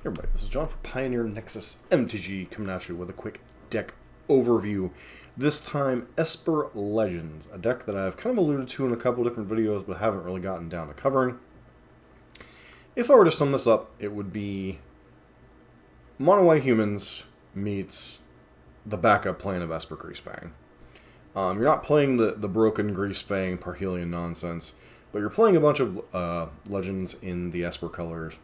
Hey everybody, this is John for Pioneer Nexus MTG coming at you with a quick deck overview. This time, Esper Legends, a deck that I've kind of alluded to in a couple different videos but haven't really gotten down to covering. If I were to sum this up, it would be Mono White Humans meets the backup plan of Esper Greasefang. You're not playing the broken Greasefang Parhelion nonsense, but you're playing a bunch of legends in the Esper colors.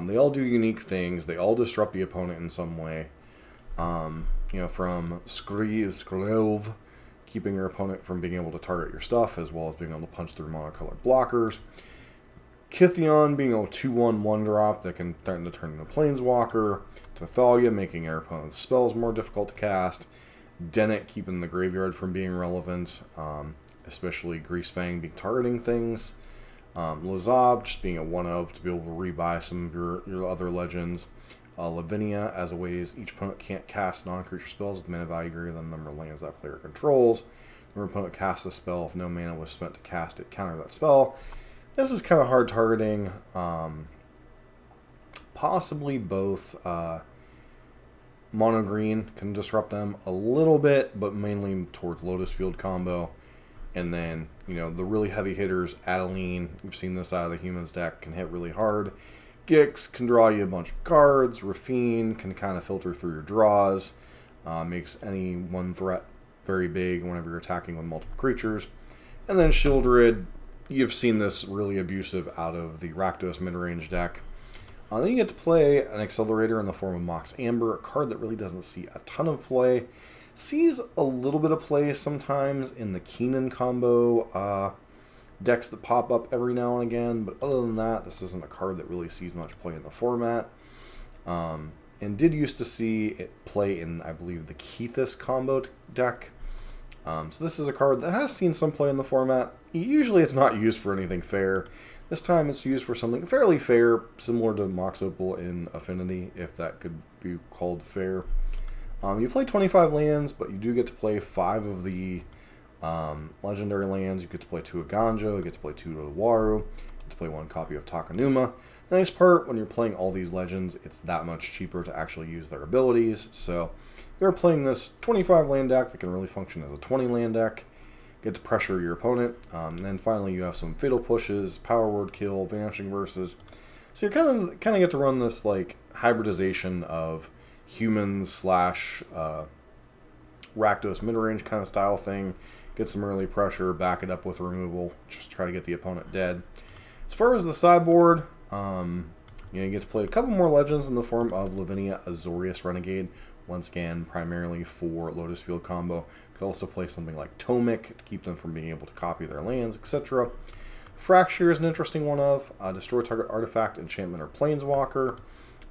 They all do unique things. They all disrupt the opponent in some way. From Skrelv, keeping your opponent from being able to target your stuff, as well as being able to punch through monocolored blockers. Kytheon being a 2/1 1-drop that can threaten to turn into Planeswalker. Tathalia making your opponent's spells more difficult to cast. Dennet keeping the graveyard from being relevant, especially Greasefang being targeting things. Lazav just being a 1-of to be able to rebuy some of your other legends. Lavinia, as always, each opponent can't cast non-creature spells with mana value greater than the number of lands that player controls. Your opponent casts a spell if no mana was spent to cast it, counter that spell. This is kind of hard targeting. Possibly both mono green can disrupt them a little bit, but mainly towards Lotus Field combo. And then, the really heavy hitters, Adeline, we've seen this out of the Humans deck, can hit really hard. Gix can draw you a bunch of cards. Rafine can kind of filter through your draws. Makes any one threat very big whenever you're attacking with multiple creatures. And then Shieldred, you've seen this really abusive out of the Rakdos midrange deck. Then you get to play an Accelerator in the form of Mox Amber, a card that really doesn't see a ton of play. Sees a little bit of play sometimes in the Keenan combo decks that pop up every now and again, but other than that, this isn't a card that really sees much play in the format. And did used to see it play in, I believe, the Kethis combo deck. So this is a card that has seen some play in the format. Usually it's not used for anything fair. This time it's used for something fairly fair, similar to Mox Opal in Affinity, if that could be called fair. You play 25 lands, but you do get to play 5 of the legendary lands. You get to play 2 of Ganjo, you get to play 2 of Waru, you get to play 1 copy of Takanuma. The nice part, when you're playing all these legends, it's that much cheaper to actually use their abilities. So you're playing this 25 land deck that can really function as a 20 land deck. Get to pressure your opponent. And then finally you have some Fatal Pushes, Power Word Kill, Vanishing Verses. So you kind of get to run this like hybridization of humans / Rakdos mid-range kind of style thing. Get some early pressure, back it up with removal, just try to get the opponent dead. As far as the sideboard, you get to play a couple more legends in the form of Lavinia Azorius Renegade, once again primarily for Lotus Field combo. You could also play something like Tomic to keep them from being able to copy their lands, etc. Fracture is an interesting one of destroy target artifact, enchantment, or planeswalker.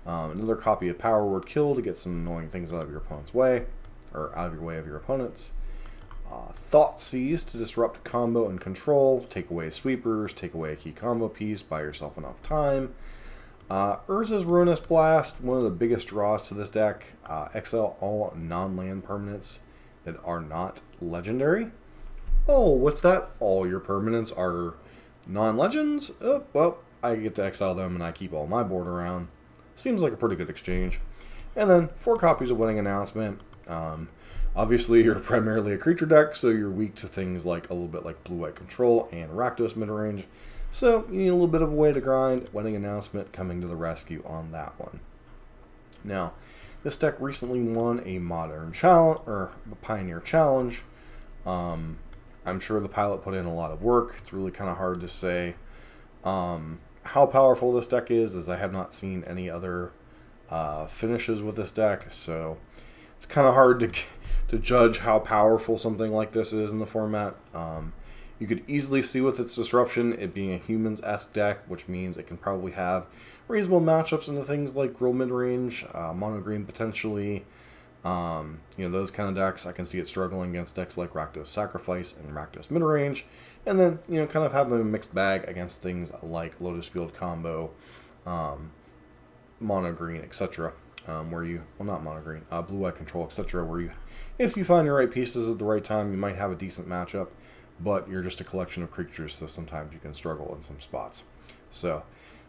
Another copy of Power Word Kill to get some annoying things out of your opponent's way, or out of your way of your opponents. Thoughtseize to disrupt combo and control, take away sweepers, take away a key combo piece, buy yourself enough time. Urza's Ruinous Blast, one of the biggest draws to this deck. Exile all non-land permanents that are not legendary. Oh, what's that? All your permanents are non-legends? Oh, well, I get to exile them and I keep all my board around. Seems like a pretty good exchange. And then 4 copies of Winning Announcement. Obviously, you're primarily a creature deck, so you're weak to things like a little bit like Blue-White Control and Rakdos midrange. So you need a little bit of a way to grind. Winning Announcement coming to the rescue on that one. Now, this deck recently won a Modern Challenge or a Pioneer Challenge. I'm sure the pilot put in a lot of work. It's really kind of hard to say how powerful this deck is, as I have not seen any other finishes with this deck, so it's kind of hard to judge how powerful something like this is in the format. You could easily see with its disruption it being a humans-esque deck, which means it can probably have reasonable matchups into things like Grill Midrange, Mono Green potentially. Those kind of decks. I can see it struggling against decks like Rakdos Sacrifice and Rakdos Midrange, and then kind of having a mixed bag against things like Lotus Field combo, Mono Green, etc. Where you, well, not Mono Green, Blue-White Control, etc. Where you, if you find your right pieces at the right time, you might have a decent matchup, but you're just a collection of creatures, so sometimes you can struggle in some spots. So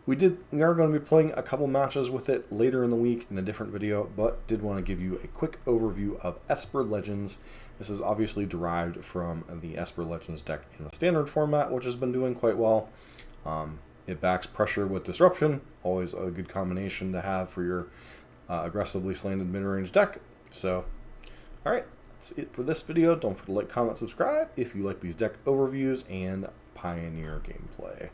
We are going to be playing a couple matches with it later in the week in a different video, but did want to give you a quick overview of Esper Legends. This is obviously derived from the Esper Legends deck in the standard format, which has been doing quite well. It backs Pressure with Disruption, always a good combination to have for your aggressively slanted mid-range deck. So, alright, that's it for this video. Don't forget to like, comment, subscribe if you like these deck overviews and Pioneer gameplay.